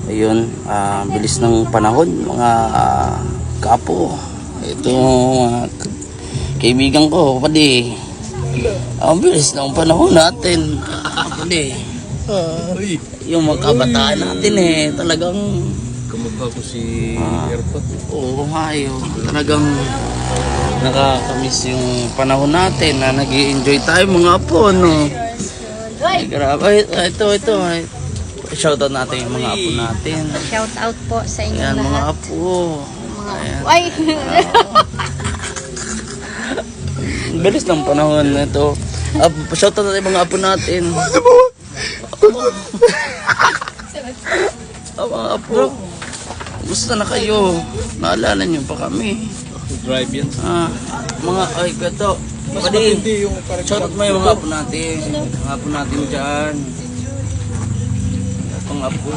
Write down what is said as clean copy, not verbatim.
Ayun, bilis ng panahon mga kapo. Ito mga kaibigan ko, pati. Ang bilis ng panahon natin. Pati. Yung mga kabataan natin talagang Kamukha ko si Airpot. oo nga yun. Talagang nakakamiss yung panahon natin na nag-i-enjoy tayo mga apo, no? Ay, grabe. Ito. Shoutout natin yung mga apo natin. Shout out po sa inyo Ayan, mga lahat. apo. Ayan. Ay! Bilis ng panahon na ito. Shoutout natin yung mga apo natin. Mga apo. Gusto na kayo. Naalala nyo pa kami. Drive yan. Mga, ay, ito. Pwede, shoutout mo yung mga apo natin. Mga apo natin dyan. Mga apo.